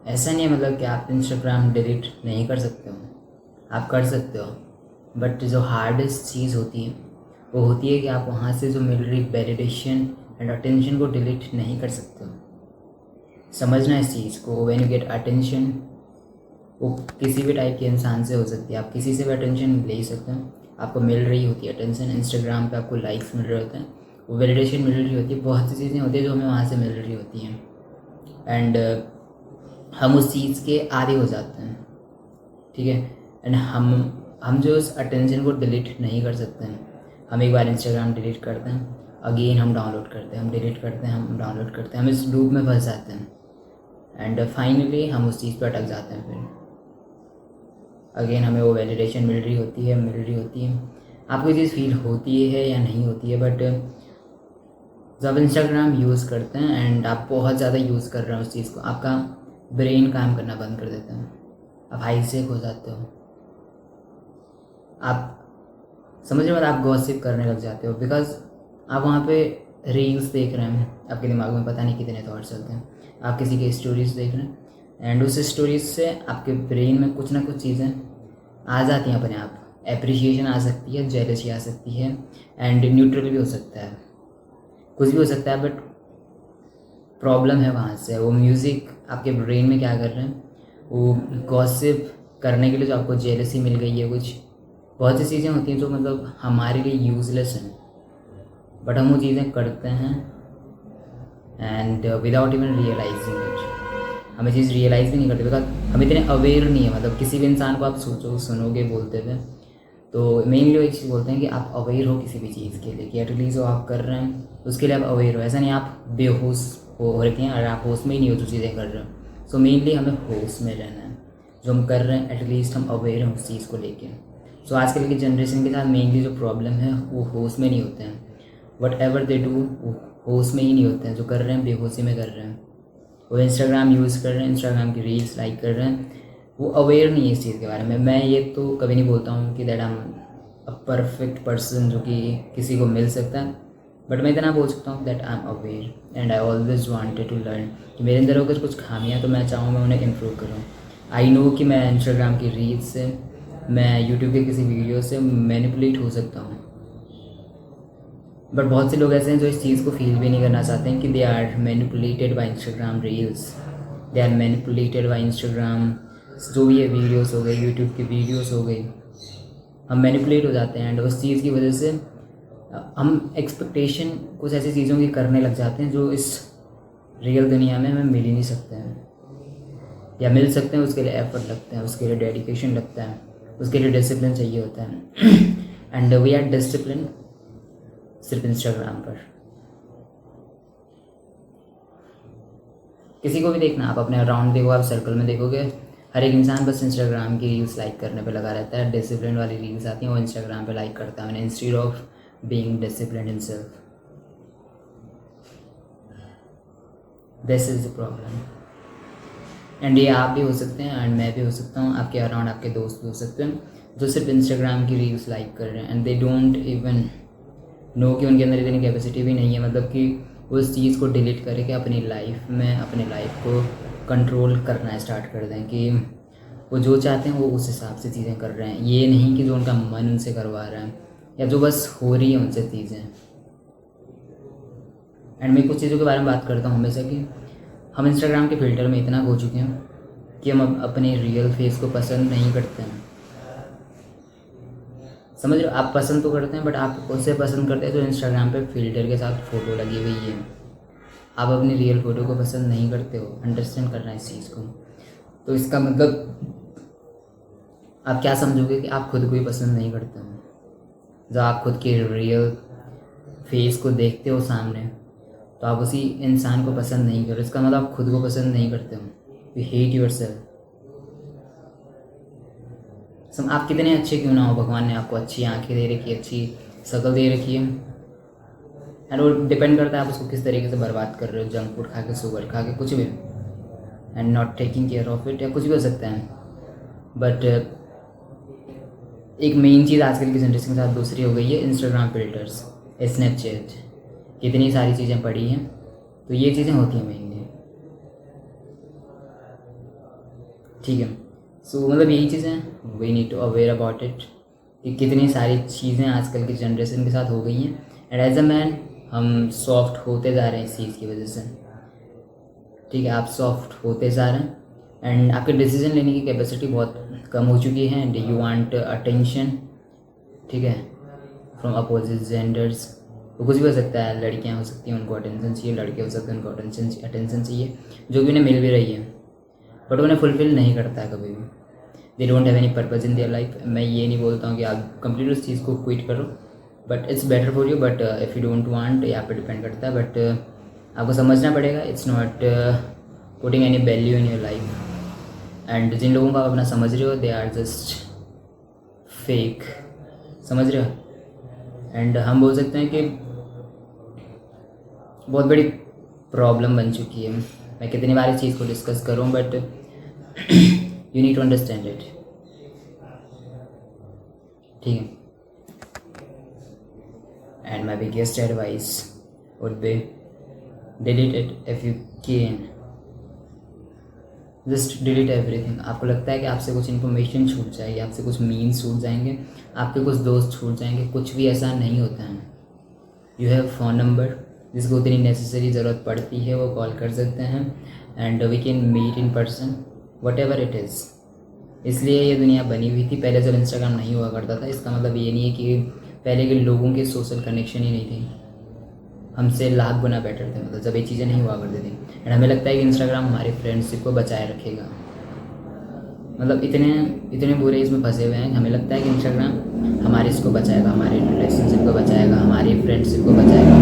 ऐसा नहीं है मतलब कि आप इंस्टाग्राम डिलीट नहीं कर सकते हो, आप कर सकते हो, बट जो हार्डेस्ट चीज़ होती है वो होती है कि आप वहाँ से जो मिल रही वैलिडेशन एंड अटेंशन को डिलीट नहीं कर सकते हो। समझना इस चीज़ को, व्हेन यू गेट अटेंशन, वो किसी भी टाइप के इंसान से हो सकती है, आप किसी से भी अटेंशन ले ही सकते हैं, आपको मिल रही होती है अटेंशन, इंस्टाग्राम पे आपको लाइक्स मिल रहे होते हैं, वो वैलिडेशन मिल रही होती है, बहुत सी चीज़ें होती है जो हमें वहाँ से मिल रही होती हैं, एंड हम उस चीज़ के आदी हो जाते हैं, ठीक है। एंड हम जो उस अटेंशन को डिलीट नहीं कर सकते हैं, हम एक बार इंस्टाग्राम डिलीट करते हैं, अगेन हम डाउनलोड करते हैं, हम डिलीट करते हैं, हम डाउनलोड करते हैं, हम इस लूप में फंस जाते हैं, एंड फाइनली हम उस चीज़ पर अटक जाते हैं। फिर अगेन हमें वो वैलिडेशन मिल रही होती है, आपको ये चीज़ फील होती है या नहीं होती है, बट जब इंस्टाग्राम यूज़ करते हैं एंड आप बहुत ज़्यादा यूज़ कर रहे हैं उस चीज़ को, आपका ब्रेन काम करना बंद कर देता है, आप हाईजेक हो जाते हो, आप समझ रहे हो, आप गॉसिप करने लग जाते हो, बिकॉज आप वहाँ पे रील्स देख रहे हैं, आपके दिमाग में पता नहीं कितने थॉट्स चलते हैं, आप किसी की स्टोरीज देख रहे हैं, एंड उस स्टोरीज से आपके ब्रेन में कुछ ना कुछ चीज़ें आ जाती हैं अपने आप, एप्रिशिएशन आ सकती है, जेलसी आ सकती है, एंड न्यूट्रल भी हो सकता है, कुछ भी हो सकता है, बट प्रॉब्लम है वहाँ से वो म्यूज़िक आपके ब्रेन में क्या कर रहे हैं, वो गॉसिप करने के लिए जो आपको जेलसी मिल गई है, कुछ बहुत सी चीज़ें होती हैं जो मतलब हमारे लिए यूज़लेस हैं, बट हम वो चीज़ें करते हैं and without even realising it, हमें चीज़ रियलाइज़ भी नहीं करते, बिकॉज हम इतने अवेयर नहीं है, मतलब किसी भी इंसान को आप सोचो सुनोगे बोलते हुए, तो मेनली वो एक चीज़ बोलते हैं कि आप अवेयर हो किसी भी चीज़ के लिए, कि एटलीस्ट जो आप कर रहे हैं उसके लिए आप अवेयर हो, ऐसा नहीं आप बेहोश हो रखे हैं और आप होश में ही नहीं हो जो चीज़ें कर रहे हो। सो मेनली हमें होश में रहना है, जो हम कर रहे हैं एटलीस्ट हम अवेयर हैं उस चीज़ को लेके। सो आजकल की जनरेशन के साथ मेनली जो प्रॉब्लम है वो होश में नहीं होते हैं, वट एवर दे डू वो होश में ही नहीं होते हैं, जो कर रहे हैं बेहोशी में कर रहे हैं, वो इंस्टाग्राम यूज़ कर रहे हैं, इंस्टाग्राम की रील्स लाइक कर रहे हैं, वो अवेयर नहीं है इस चीज़ के बारे में। मैं ये तो कभी नहीं बोलता हूँ कि that I am a perfect person जो कि किसी को मिल सकता है, बट मैं इतना बोल सकता हूँ that I am aware and I always wanted to learn, कि मेरे अंदर अगर कुछ खामियाँ तो मैं चाहूँ मैं उन्हें इम्प्रूव करूँ। आई नो कि मैं इंस्टाग्राम की रील्स से, मैं यूट्यूब के किसी वीडियो से मैनिपुलेट हो सकता हूँ, बट बहुत से लोग ऐसे हैं जो इस चीज़ को फील भी नहीं करना चाहते हैं कि they are manipulated by Instagram reels, they are manipulated by Instagram, जो भी ये वीडियोस हो गई, यूट्यूब की वीडियोस हो गई, हम मैनिपुलेट हो जाते हैं एंड उस चीज़ की वजह से हम एक्सपेक्टेशन कुछ ऐसी चीज़ों की करने लग जाते हैं जो इस रियल दुनिया में हमें मिल ही नहीं सकते हैं, या मिल सकते हैं उसके लिए एफर्ट लगते हैं, उसके लिए डेडिकेशन लगता है, उसके लिए डिसिप्लिन चाहिए होता है एंड वी आर डिसिप्लिन सिर्फ इंस्टाग्राम पर। किसी को भी देखना, आप अपने अराउंड देखो, आप सर्कल में देखोगे, हर एक इंसान बस इंस्टाग्राम की रील्स लाइक करने पे लगा रहता है, डिसिप्लिन वाली रील्स आती हैं वो इंस्टाग्राम पे लाइक करता है instead of being disciplined himself. This is the problem, and ये आप भी हो सकते हैं एंड मैं भी हो सकता हूँ, आपके अराउंड आपके दोस्त भी हो सकते हैं जो सिर्फ इंस्टाग्राम की रील्स लाइक कर रहे हैं and they don't even know कि उनके अंदर इतनी कैपेसिटी भी नहीं है, मतलब कि उस चीज़ को डिलीट करके अपनी लाइफ में अपने लाइफ को कंट्रोल करना स्टार्ट कर दें, कि वो जो चाहते हैं वो उस हिसाब से चीज़ें कर रहे हैं, ये नहीं कि जो उनका मन उनसे करवा रहा है या जो बस हो रही है उनसे चीज़ें। एंड मैं कुछ चीज़ों के बारे में बात करता हूँ हमेशा, कि हम इंस्टाग्राम के फ़िल्टर में इतना खो चुके हैं कि हम अब अपने रियल फेस को पसंद नहीं करते हैं। समझ रहे हो, आप पसंद तो करते हैं बट आप उससे पसंद करते हैं जो इंस्टाग्राम पे फ़िल्टर के साथ फ़ोटो लगी हुई है, आप अपनी रियल फ़ोटो को पसंद नहीं करते हो। अंडरस्टैंड करना इस चीज़ को, तो इसका मतलब आप क्या समझोगे कि आप खुद को ही पसंद नहीं करते हो। जब आप खुद के रियल फेस को देखते हो सामने, तो आप उसी इंसान को पसंद नहीं करो, इसका मतलब आप खुद को पसंद नहीं करते हो, यू हेट योर सेल्फ। आप कितने अच्छे क्यों ना हो, भगवान ने आपको अच्छी आंखें दे रखी है, अच्छी शक्ल दे रखी है, एंड वो डिपेंड करता है आप उसको किस तरीके से बर्बाद कर रहे हो, जंक फूड खा के, शुगर खा के, कुछ भी, and not taking care of it, या कुछ भी हो सकता है। बट एक मेन चीज़ आजकल की जनरेशन के साथ दूसरी हो गई है, इंस्टाग्राम फिल्टर्स, स्नैपचैट, कितनी सारी चीज़ें पड़ी हैं, तो ये चीज़ें होती हैं मेनली। ठीक है। सो मतलब यही चीज़ें हैं, we need to aware about it कि कितनी सारी चीज़ें आजकल की जनरेशन के साथ हो गई हैं, एंड एज अ मैन हम सॉफ्ट होते जा रहे हैं इस चीज़ की वजह से। ठीक है, आप सॉफ्ट होते जा रहे हैं एंड आपके डिसीजन लेने की कैपेसिटी बहुत कम हो चुकी है, एंड यू वांट अटेंशन, ठीक है, फ्रॉम अपोजिट जेंडर्स। वो कुछ भी हो सकता है, लड़कियां हो सकती हैं उनको अटेंशन चाहिए, लड़के हो सकते हैं उनको अटेंशन चाहिए, जो कि उन्हें मिल भी रही है, बट उन्हें फुलफिल नहीं करता है कभी भी। They don't have any purpose in their life. मैं ये नहीं बोलता हूँ कि आप कंप्लीट उस चीज़ को क्विट करो, but it's better for you, but if you don't want, ये आप पे डिपेंड करता है, बट आपको समझना पड़ेगा it's not putting any value in your life. And जिन लोगों को आप अपना समझ रहे हो, दे आर जस्ट फेक, समझ रहे हो। एंड हम बोल सकते हैं कि बहुत बड़ी प्रॉब्लम बन चुकी है। मैं कितनी बार इस चीज़ को डिस्कस करूँ, but you need to understand it, ठीक है। And my biggest advice would be delete it if you can, just delete everything. आपको लगता है कि आपसे कुछ इन्फॉर्मेशन छूट जाएगी, आपसे कुछ मीम्स छूट जाएंगे, आपके कुछ दोस्त छूट जाएंगे, कुछ भी ऐसा नहीं होता है। यू हैव फ़ोन नंबर, जिसको उतनी नेसेसरी ज़रूरत पड़ती है वो कॉल कर सकते हैं, and we can meet in person, whatever it is. इसलिए ये दुनिया बनी हुई थी। पहले जब इंस्टाग्राम नहीं हुआ करता था, इसका मतलब ये नहीं है कि पहले के लोगों के सोशल कनेक्शन ही नहीं थे, हमसे लाख गुना बेटर थे, मतलब जब ये चीज़ें नहीं हुआ करती थी। एंड हमें लगता है कि इंस्टाग्राम हमारी फ्रेंडशिप को बचाए रखेगा, मतलब इतने बुरे इसमें फंसे हुए हैं, हमें लगता है कि इंस्टाग्राम हमारे इसको बचाएगा, हमारे रिलेशनशिप को बचाएगा, हमारी फ्रेंडशिप को बचाएगा,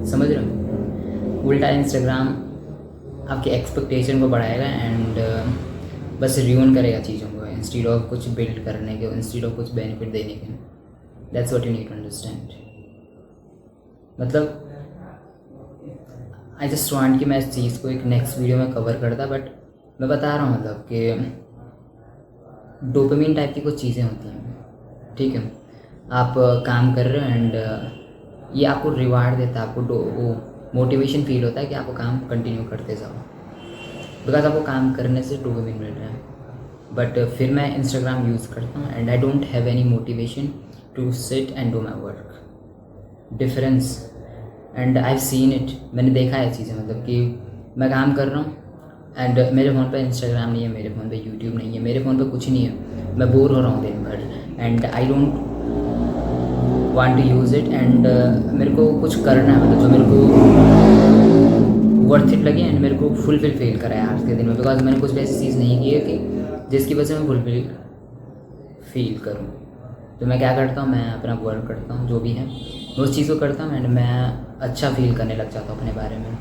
समझ रहे हो। उल्टा इंस्टाग्राम आपकी एक्सपेक्टेशन को बढ़ाएगा एंड बस रियून करेगा चीज़ों को, इंस्टीड ऑफ कुछ बिल्ड करने के, इंस्टीड ऑफ कुछ बेनिफिट देने के। That's what you need to understand. मतलब आई जस्ट वांट कि मैं इस चीज़ को एक नेक्स्ट वीडियो में कवर करता, बट मैं बता रहा हूँ मतलब कि डोपामिन टाइप की कुछ चीज़ें होती हैं, ठीक है। आप काम कर रहे हो एंड ये आपको रिवार्ड देता है, आपको वो मोटिवेशन फील होता है कि आपको काम कंटिन्यू करते जाओ, बिकॉज आपको काम करने से डोपामिन मिल रहा है। बट फिर मैं इंस्टाग्राम यूज़ करता हूँ and I don't have any motivation to sit and do my work, difference. And I seen it, मैंने देखा है चीज़ें, मतलब कि मैं काम कर रहा हूँ एंड मेरे फ़ोन पे इंस्टाग्राम नहीं है, मेरे फ़ोन पे यूट्यूब नहीं है, मेरे फ़ोन पे कुछ नहीं है, मैं बोर हो रहा हूँ दिन भर and I don't want to use it, and मेरे को कुछ करना है, मतलब जो मेरे को वर्थ इट लगे एंड मेरे को फुलफिल फील कराए आज के दिन में, बिकॉज मैंने कुछ ऐसी चीज़ नहीं की है कि जिसकी वजह से मैं फुलफिल फील करूँ। तो मैं क्या करता हूँ, मैं अपना वर्क करता हूँ, जो भी है मैं उस चीज़ को करता हूँ एंड मैं अच्छा फील करने लग जाता हूँ अपने बारे में।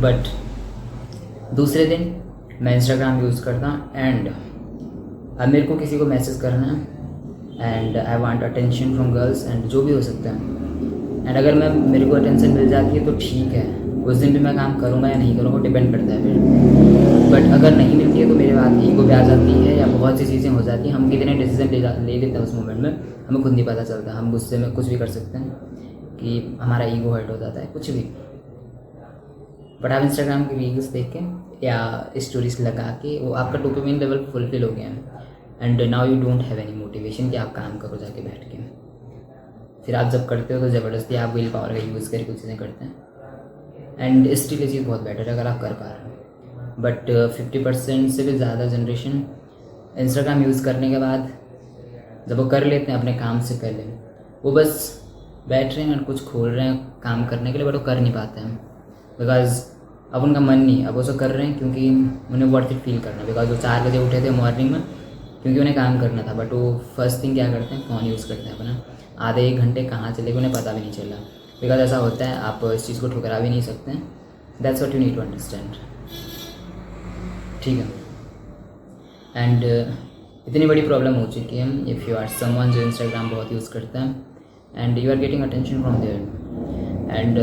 बट दूसरे दिन मैं इंस्टाग्राम यूज़ करता हूँ एंड अब मेरे को किसी को मैसेज करना है and I want attention from girls, and जो भी हो सकता है, एंड अगर मेरे को अटेंशन मिल जाती है तो ठीक है, उस दिन भी मैं काम करूँगा या नहीं करूँगा, डिपेंड करता है फिर। बट अगर नहीं मिलती है तो मेरे बाद ईगो भी आ जाती है या बहुत सी चीज़ें हो जाती हैं, हम कितने डिसीजन ले लेते हैं उस मोमेंट में, हमें खुद नहीं पता चलता, हम गुस्से में कुछ भी कर सकते हैं कि हमारा ईगो हर्ट हो जाता है, कुछ भी। बट आप इंस्टाग्राम की रील्स देख के या स्टोरीज लगा के वो आपका डोपामिन लेवल फुलफिल हो गया है and now you don't have any motivation कि आप काम करो जाके बैठ के। फिर आप जब करते हो तो ज़बरदस्ती आप विल पावर का यूज़ करके कुछ चीज़ें करते हैं, एंड स्टिल ये चीज़ बहुत बेटर है अगर आप कर पा रहे हो। बट 50% से भी ज़्यादा जनरेशन इंस्टाग्राम यूज़ करने के बाद जब वो कर लेते हैं अपने काम से पहले, वो बस बैठ रहे हैं और कुछ खोल रहे हैं काम करने के लिए, बट वो कर नहीं पाते हैं बिकॉज अब उनका मन नहीं, अब वो सब कर रहे हैं क्योंकि उन्हें वर्थ इट फील करना, बिकॉज वो 4 बजे उठे थे मॉर्निंग में क्योंकि उन्हें काम करना था, बट वो फर्स्ट थिंग क्या करते हैं, फ़ोन यूज़ करते हैं अपना, आधे 1 घंटे कहाँ चले गए उन्हें पता भी नहीं चला, बिकॉज ऐसा होता है, आप इस चीज़ को ठुकरा भी नहीं सकते हैं। That's what you need to understand, ठीक है। एंड इतनी बड़ी प्रॉब्लम हो चुकी है, इफ़ यू आर समवन जो इंस्टाग्राम बहुत यूज़ करता है and you are getting attention from there, and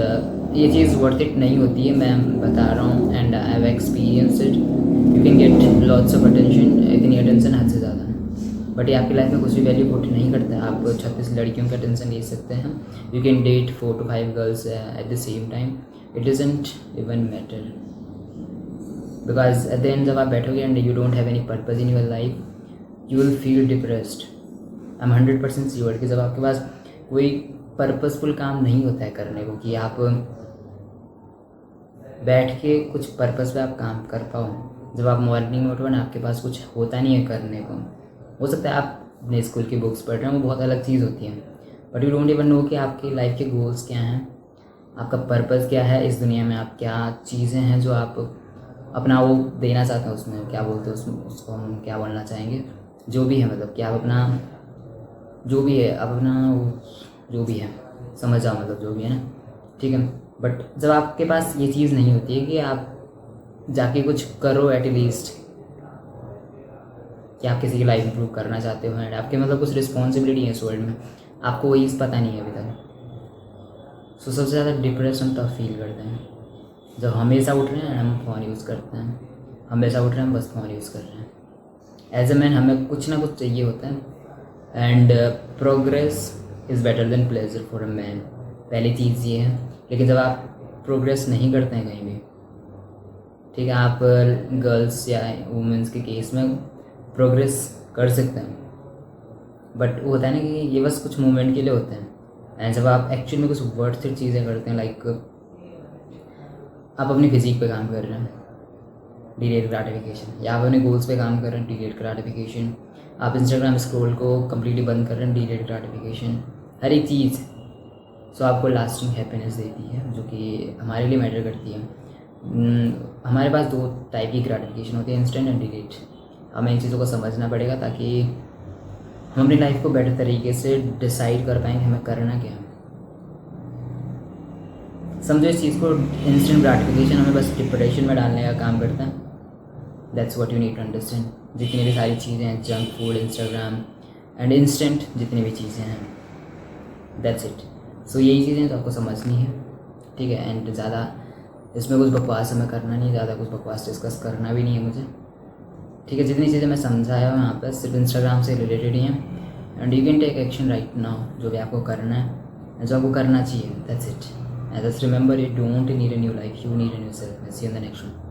ये चीज़ वर्थ इट नहीं होती है, मैं बता रहा हूँ and I have experience it. You can get lots of attention, इतनी अटेंशन हद से ज़्यादा, बट ये आपकी लाइफ में कुछ भी वैल्यू पुट नहीं करता है। आप 36 लड़कियों का अटेंशन ले सकते हैं, you can date 4 to 5 girls at the same time, it doesn't even matter, because at the end जब आप बैठोगे and you don't have any purpose in your life, you will feel depressed. I am 100% sure कि जब आपके पास कोई purposeful काम नहीं होता है करने को, कि आप बैठ के कुछ पर्पस पे आप काम कर पाओ, जब आप मॉर्निंग में उठो ना आपके पास कुछ होता नहीं है करने को, हो सकता है आप अपने स्कूल की बुक्स पढ़ रहे हैं, वो बहुत अलग चीज़ होती है, but you don't even know कि आपकी लाइफ के गोल्स क्या हैं, आपका पर्पस क्या है इस दुनिया में, आप क्या चीज़ें हैं जो आप अपना वो देना चाहते हैं, उसमें क्या बोलते हैं उसको हम क्या बोलना चाहेंगे, जो भी है, मतलब कि आप अपना जो भी है, आप अपना जो भी है समझ जाओ, मतलब जो भी है ना, ठीक है। बट जब आपके पास ये चीज़ नहीं होती है कि आप जाके कुछ करो एटलीस्ट, कि आप किसी की लाइफ इंप्रूव करना चाहते हो एंड आपके मतलब कुछ रिस्पॉन्सिबिलिटी है इस वर्ल्ड में, आपको वही पता नहीं है अभी तक, सो सबसे ज़्यादा डिप्रेशन तब फील करते हैं जब हमेशा उठ रहे हैं हम फ़ोन यूज़ करते हैं, हमेशा उठ रहे हैं हम बस फ़ोन यूज़ कर रहे हैं। एज ए मैन हमें कुछ ना कुछ चाहिए होता है and progress is better than pleasure for a man, पहली चीज़ ये है। लेकिन जब आप प्रोग्रेस नहीं करते हैं कहीं भी, ठीक है, आप गर्ल्स या वुमेंस के केस में प्रोग्रेस कर सकते हैं, बट वो होता है ना कि ये बस कुछ मोमेंट के लिए होते हैं, एंड जब आप एक्चुअली में कुछ वर्थ इट चीज़ें करते हैं, लाइक आप अपनी फिजिक पे काम कर रहे हैं, डिलेड ग्रेटिफिकेशन, या आप अपने गोल्स पे काम कर रहे हैं, डिलेड ग्रेटिफिकेशन, आप इंस्टाग्राम स्क्रॉल को कम्प्लीटली बंद कर रहे हैं, डिलेड ग्रेटिफिकेशन, हर एक चीज़ सो आपको लास्टिंग हैप्पीनेस देती है, जो कि हमारे लिए मैटर करती है। हमारे पास दो टाइप की ग्रेटिफिकेशन होती है, इंस्टेंट एंड डिलेट। हमें इन चीज़ों को समझना पड़ेगा ताकि हम अपनी लाइफ को बेटर तरीके से डिसाइड कर पाएंगे हमें करना क्या है। समझो इस चीज़ को, इंस्टेंट ग्रेटिफिकेशन हमें बस डिप्रेशन में डालने का काम करता है, that's what you need to understand. जितनी भी सारी चीज़ें हैं, junk food, Instagram and instant जितनी भी चीज़ें हैं, दैट्स इट। सो यही चीज़ें तो आपको समझनी है, ठीक है। एंड ज़्यादा इसमें कुछ बकवास हमें करना नहीं है, ज़्यादा कुछ बकवास डिस्कस करना भी नहीं है मुझे, ठीक है। जितनी चीज़ें मैं समझाया हूँ यहाँ पर सिर्फ इंस्टाग्राम से रिलेटेड ही हैं, and you can take action right now, जो भी आपको करना है, जो आपको करना चाहिए, that's it. And just remember, you don't need a new life, you need a new self. See you in the next one.